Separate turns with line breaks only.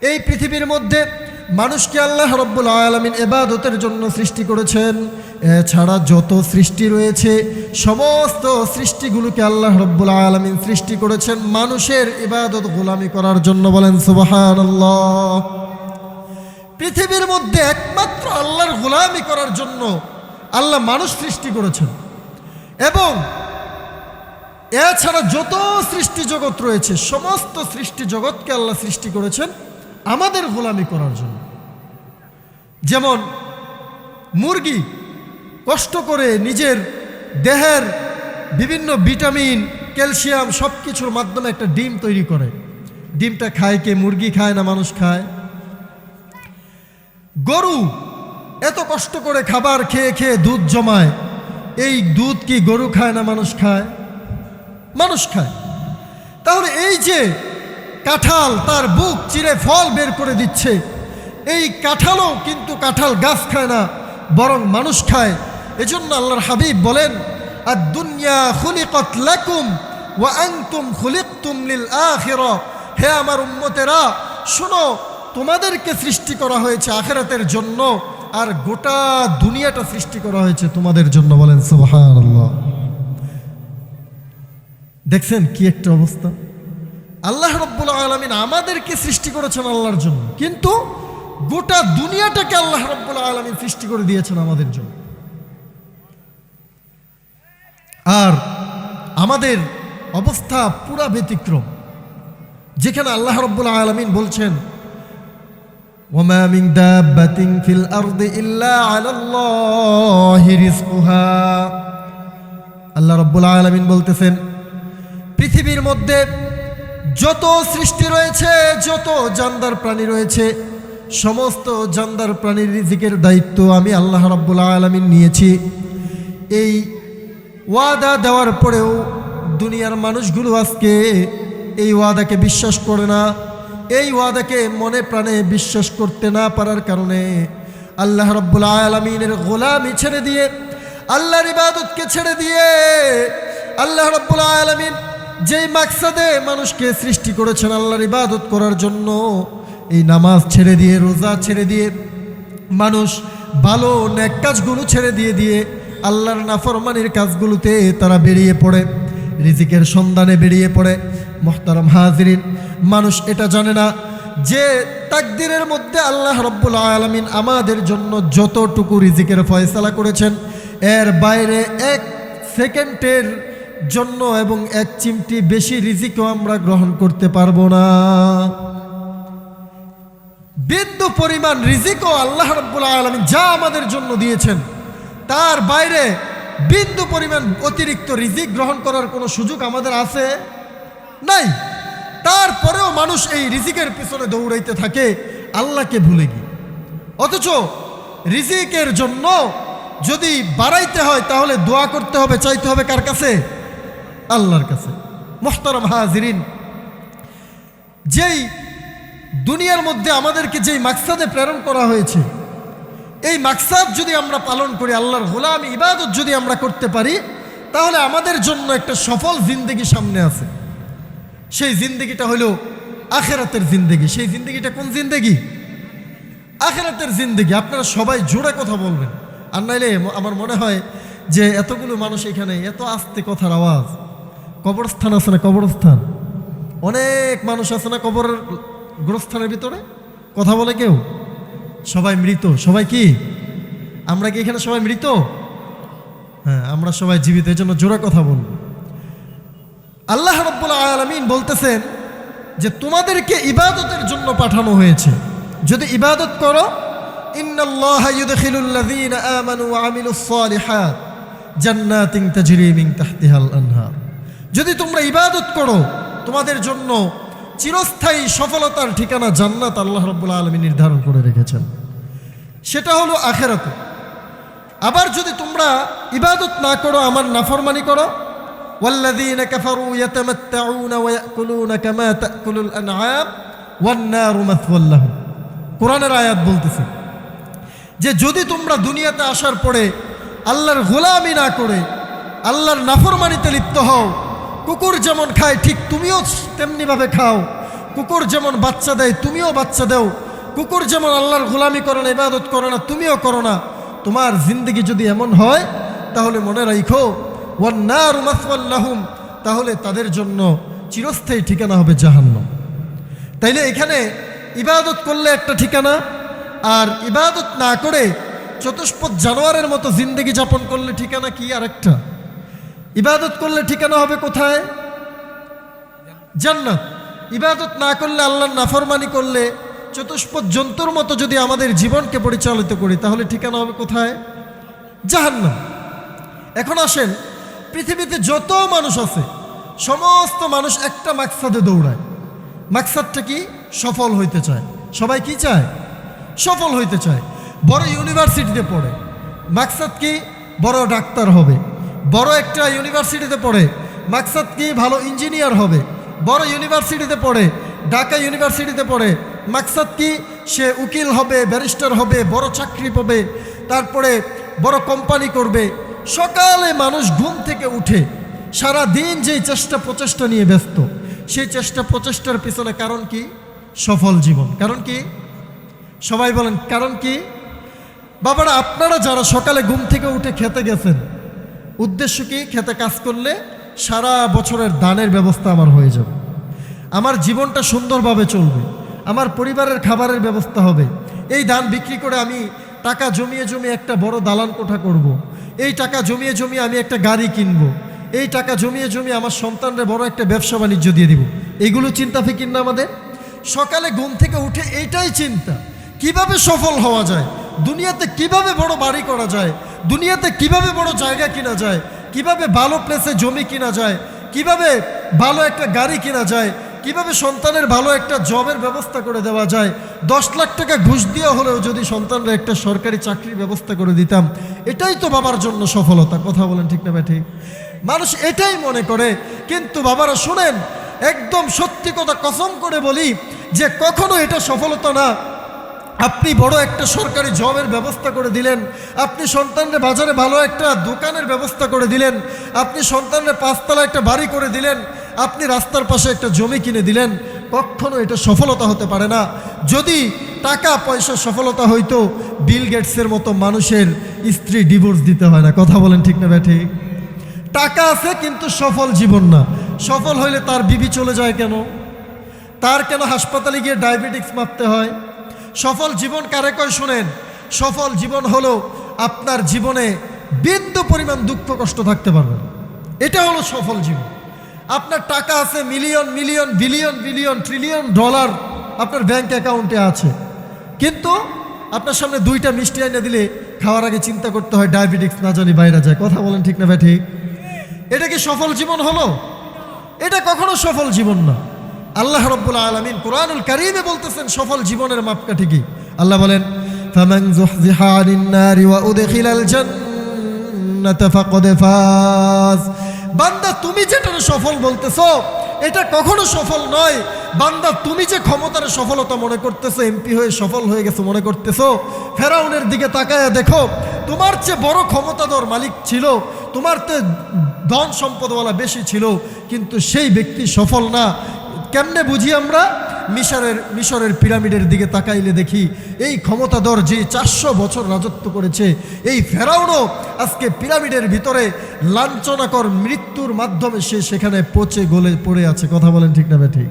এই পৃথিবীর মধ্যে মানুষকে আল্লাহ রাব্বুল আলামিন ইবাদতের জন্য সৃষ্টি করেছেন। এছাড়া যত সৃষ্টি রয়েছে সমস্ত সৃষ্টিগুলোকে আল্লাহ রাব্বুল আলামিন সৃষ্টি করেছেন মানুষের ইবাদত গোলামি করার জন্য। বলেন সুবহানাল্লাহ। পৃথিবীর মধ্যে একমাত্র আল্লাহর গোলামি করার জন্য আল্লাহ মানুষ সৃষ্টি করেছেন, এবং এছাড়া যত সৃষ্টি জগৎ রয়েছে সমস্ত সৃষ্টি জগৎকে আল্লাহ সৃষ্টি করেছেন আমাদের গোলামি করার জন্য। যেমন মুরগি কষ্ট করে নিজের দেহের বিভিন্ন ভিটামিন, ক্যালসিয়াম সব কিছুর মাধ্যমে একটা ডিম তৈরি করে। ডিমটা খায় কে? মুরগি খায় না মানুষ খায়? গরু এত কষ্ট করে খাবার খেয়ে খেয়ে দুধ জমায়, এই দুধ কি গরু খায় না মানুষ খায়? মানুষ খায়। তাহলে এই যে কাঁঠাল তার বুক চিরে ফল বের করে দিচ্ছে, এই কাঁঠালও কিন্তু কাঁঠাল গাছ খায় না, বরং মানুষ খায়। এজন্য আল্লাহর হাবিব বলেন, আদ-দুনিয়া খুলিকাত লাকুম ওয়া আনতুম খুলিকতুম লিল আখিরাহ। হে আমার উম্মতেরা, শোনো, তোমাদেরকে সৃষ্টি করা হয়েছে আখিরাতের জন্য, আর গোটা দুনিয়াটা সৃষ্টি করা হয়েছে তোমাদের জন্য। বলেন সুবহানাল্লাহ। দেখছেন কি একটা অবস্থা? আল্লাহ রাব্বুল আলামিন আমাদেরকে সৃষ্টি করেছেন আল্লাহর জন্য, কিন্তু গোটা দুনিয়াটাকে আল্লাহ রাব্বুল আলামিন সৃষ্টি করে দিয়েছেন আমাদের জন্য। আর আমাদের অবস্থা পুরা ব্যতিক্রম, যেখানে আল্লাহ রাব্বুল আলামিন বলছেন, ওয়ামা মিন দাব্বাতিন ফিল আরদি ইল্লা আলাল্লাহি রিজকুহা। আল্লাহ রাব্বুল আলামিন বলতেছেন, পৃথিবীর মধ্যে যত সৃষ্টি রয়েছে, যত জানদার প্রাণী রয়েছে, সমস্ত জানদার প্রাণীর রিজিকের দায়িত্ব আমি আল্লাহ রাব্বুল আলামিন নিয়েছি। এই ওয়াদা দেওয়ার পরেও দুনিয়ার মানুষগুলো আজকে এই ওয়াদাকে বিশ্বাস করে না। এই ওয়াদাকে মনে প্রাণে বিশ্বাস করতে না পারার কারণে আল্লাহ রাব্বুল আলামিনের গোলামি ছেড়ে দিয়ে, আল্লাহর ইবাদতকে ছেড়ে দিয়ে, আল্লাহ রাব্বুল আলামিন যেই মাকসাদে মানুষকে সৃষ্টি করেছেন আল্লাহর ইবাদত করার জন্য, এই নামাজ ছেড়ে দিয়ে, রোজা ছেড়ে দিয়ে, মানুষ ভালো নেক কাজগুলো ছেড়ে দিয়ে আল্লাহর নাফরমানির কাজগুলোতে তারা বেরিয়ে পড়ে, রিজিকের সন্ধানে বেরিয়ে পড়ে। মুহতারাম হাজিরিন, মানুষ এটা জানে না যে তাকদীরের মধ্যে আল্লাহ রাব্বুল আলামিন আমাদের জন্য যতটুকু রিজিকের ফয়সালা করেছেন, এর বাইরে এক সেকেন্ডের জন্য এবং এক চিমটি বেশি রিজিকও আমরা গ্রহণ করতে পারবো না। বিন্দু পরিমাণ রিজিকও আল্লাহ রাব্বুল আলামিন যা আমাদের জন্য দিয়েছেন, তার বাইরে বিন্দু পরিমাণ অতিরিক্ত রিজিক গ্রহণ করার কোনো সুযোগ আমাদের আছে? নাই। তারপরেও মানুষ এই রিজিকের পিছনে দৌড়াইতে থাকে আল্লাহকে ভুলে গিয়ে। অথচ রিজিকের জন্য যদি বাড়াইতে হয় তাহলে দোয়া করতে হবে, চাইতে হবে কার কাছে? আল্লাহর কাছে। মুহতারাম হাজিরিন, যেই দুনিয়ার মধ্যে আমাদেরকে যেই মাকসাদে প্রেরণ করা হয়েছে, এই মাকসাদ যদি আমরা পালন করি, আল্লাহর গোলামি ইবাদত যদি আমরা করতে পারি, তাহলে আমাদের জন্য একটা সফল জিন্দেগি সামনে আছে। সেই জিন্দেগিটা হলো আখিরাতের জিন্দেগি। সেই জিন্দেগিটা কোন জিন্দেগি? আখিরাতের জিন্দেগি। আপনারা সবাই জোরে কথা বলবেন, আর নাইলে আমার মনে হয় যে এতগুলো মানুষ এখানে, এত আস্তে কথার আওয়াজ। কবরস্থান আছে না? কবরস্থান, অনেক মানুষ আছে না কবরের গোরস্থানের ভিতরে? কথা বলে কেউ? সবাই মৃত। সবাই কি? আমরা কি এখানে সবাই মৃত? হ্যাঁ, আমরা সবাই জীবিত, এই জন্য জোরে কথা বলব। আল্লাহ রাব্বুল আলামিন বলতেছেন যে তোমাদেরকে ইবাদতের জন্য পাঠানো হয়েছে। যদি ইবাদত করো, ইন্নাল্লাহা ইউদখিলুল্লাযীনা আমানু ওয়া আমিলুস সালিহাত জান্নাতিন তাজরি মিন তাহতিহাল আনহার। যদি তোমরা ইবাদত করো, তোমাদের জন্য চিরস্থায়ী সফলতার ঠিকানা জান্নাত আল্লাহ রাব্বুল আলামিন নির্ধারণ করে রেখেছেন। সেটা হলো আখিরাতে। আবার যদি তোমরা ইবাদত না করো, আমার নাফরমানি করো, ওয়াল্লাযীনা কাফারু ইয়াতামাত্তাউনা ওয়া ইয়াকুলুনা কামা তাকুলুল আনআম ওয়ান নারু মাথওয়াল লাহুম। কোরআনের আয়াত বলতেছে যে যদি তোমরা দুনিয়াতে আসার পরে আল্লাহর গোলামি না করে আল্লাহর নাফরমানিতে লিপ্ত হও, কুকুর যেমন খায় ঠিক তুমিও তেমনিভাবে খাও, কুকুর যেমন বাচ্চা দেয় তুমিও বাচ্চা দাও, কুকুর যেমন আল্লাহর গোলামি করে না, ইবাদত করে না, তুমিও করো না। তোমার জিন্দগি যদি এমন হয় তাহলে মনে রাখো ওয়ান্নারু মাসওয়াল লাহুম, তাহলে তাদের জন্য চিরস্থায়ী ঠিকানা হবে জাহান্নাম। তাইলে এখানে ইবাদত করলে একটা ঠিকানা, আর ইবাদত না করে চতুষ্পদ জানোয়ারের মতো জিন্দগি যাপন করলে ঠিকানা কি আরেকটা। ইবাদত করলে ঠিকানা হবে কোথায়? জান্নাত। ইবাদত না করলে, আল্লাহর নাফরমানি করলে, চতুষ্পদ জন্তুর মতো যদি আমাদের জীবনকে পরিচালিত করি তাহলে ঠিকানা হবে কোথায়? জাহান্নাম। এখন আসেন, পৃথিবীতে যত মানুষ আছে সমস্ত মানুষ একটা মাকসাদে দৌড়ায়। মাকসাদটা কি? সফল হইতে চায়। সবাই কি চায়? সফল হইতে চায়। বড় ইউনিভার্সিটিতে পড়ে, মাকসাদ কি? বড় ডাক্তার হবে। বড় একটা ইউনিভার্সিটিতে পড়ে, মাকসাদ কি? ভালো ইঞ্জিনিয়ার হবে। বড় ইউনিভার্সিটিতে পড়ে, ঢাকা ইউনিভার্সিটিতে পড়ে, মাকসাদ কি? সে উকিল হবে, ব্যারিস্টার হবে, বড় চাকরি পাবে, তারপরে বড় কোম্পানি করবে। সকালে মানুষ ঘুম থেকে উঠে সারা দিন যেই চেষ্টা প্রচেষ্টা নিয়ে ব্যস্ত, সেই চেষ্টা প্রচেষ্টার পিছনে কারণ কি? সফল জীবন। কারণ কি? সবাই বলেন কারণ কি? বাবারা, আপনারা যারা সকালে ঘুম থেকে উঠে খেতে গেছেন, উদ্দেশ্য কি? খেতে কাজ করলে সারা বছরের দানের ব্যবস্থা আমার হয়ে যাবে, আমার জীবনটা সুন্দরভাবে চলবে, আমার পরিবারের খাবারের ব্যবস্থা হবে। এই ধান বিক্রি করে আমি টাকা জমিয়ে জমিয়ে একটা বড় দালান কোঠা করব। এই টাকা জমিয়ে জমিয়ে আমি একটা গাড়ি কিনবো। এই টাকা জমিয়ে জমিয়ে আমার সন্তানরা বড় একটা ব্যবসা বাণিজ্য দিয়ে দিব। এইগুলো চিন্তা ফিকির না আমাদের? সকালে ঘুম থেকে উঠে এইটাই চিন্তা, কিভাবে সফল হওয়া যায়, দুনিয়াতে কিভাবে বড় বাড়ি করা যায়, দুনিয়াতে কিভাবে বড় জায়গা কিনা যায়, কিভাবে ভালো প্লেসে জমি কিনা যায়, কিভাবে ভালো একটা গাড়ি কিনা যায়, কিভাবে সন্তানের ভালো একটা জবের ব্যবস্থা করে দেওয়া যায়। 10 লাখ টাকা ঘুষ দিয়ে হলেও যদি সন্তানরা একটা সরকারি চাকরির ব্যবস্থা করে দিতাম, এটাই তো বাবার জন্য সফলতা। কথা বলেন ঠিক না ভাই? ঠিক। মানুষ এটাই মনে করে, কিন্তু বাবারা শুনেন, একদম সত্যি কথা কসম করে বলি যে কখনো এটা সফলতা না। আপনি বড় একটা সরকারি জবের ব্যবস্থা করে দিলেন, আপনি সন্তানদের বাজারে ভালো একটা দোকানের ব্যবস্থা করে দিলেন, আপনি সন্তানদের 5 তলা একটা বাড়ি করে দিলেন, আপনি রাস্তার পাশে একটা জমি কিনে দিলেন, কখনো এটা সফলতা হতে পারে না। যদি টাকা পয়সা সফলতা হইতো, বিল গেটসের মতো মানুষের স্ত্রী ডিভোর্স দিতে হয় না। কথা বলেন ঠিক না ভাই? ঠিক। টাকা আছে কিন্তু সফল জীবন না। সফল হইলে তার বিবি চলে যায় কেন? তার কেন হাসপাতালে গিয়ে ডায়াবেটিক্স মাপতে হয়? সফল জীবন কারে কয় শুনেন, সফল জীবন হলো আপনার জীবনে বিন্দু পরিমাণ দুঃখ কষ্ট থাকতে পারবেন, এটা হলো সফল জীবন। আপনার টাকা আছে, million million billion billion trillion dollar আপনার ব্যাংক অ্যাকাউন্টে আছে, কিন্তু আপনার সামনে 2টা মিষ্টি এনে দিলে খাওয়ার আগে চিন্তা করতে হয় ডায়াবেটিক্স না জানি বাইরে যায়। কথা বলেন ঠিক না ভাই? ঠিক। এটা কি সফল জীবন হলো? এটা কখনো সফল জীবন না। আল্লাহ রাব্বুল আলামিন কুরআনুল কারীমে বলতেছেন সফল জীবনের মাপকাঠি কি। আল্লাহ বলেন, ফামান যুহজিহা আনিন নারি ওয়া উদখিলাল জান্নাতা ফাকাদ ফাজ। বান্দা, তুমি যেটা সফল বলতেছো এটা কখনো সফল নয়। বান্দা, তুমি যে ক্ষমতার সফলতা মনে করতেছো, এমপি হয়ে সফল হয়ে গেছো মনে করতেছো, ফেরাউনের দিকে তাকায়া দেখো, তোমার চেয়ে বড় ক্ষমতাধর মালিক ছিল, তোমার তো ধন সম্পদওয়ালা বেশি ছিল, কিন্তু সেই ব্যক্তি সফল না। কেমনে বুঝি আমরা? মিশরের পিরামিডের দিকে তাকাইলে দেখি এই ক্ষমতাধর যে 400 বছর রাজত্ব করেছে, এই ফেরাউনও আজকে পিরামিডের ভিতরে লাঞ্ছনাকর মৃত্যুর মাধ্যমে সে সেখানে পচে গলে পড়ে আছে। কথা বলেন ঠিক না ভাই? ঠিক।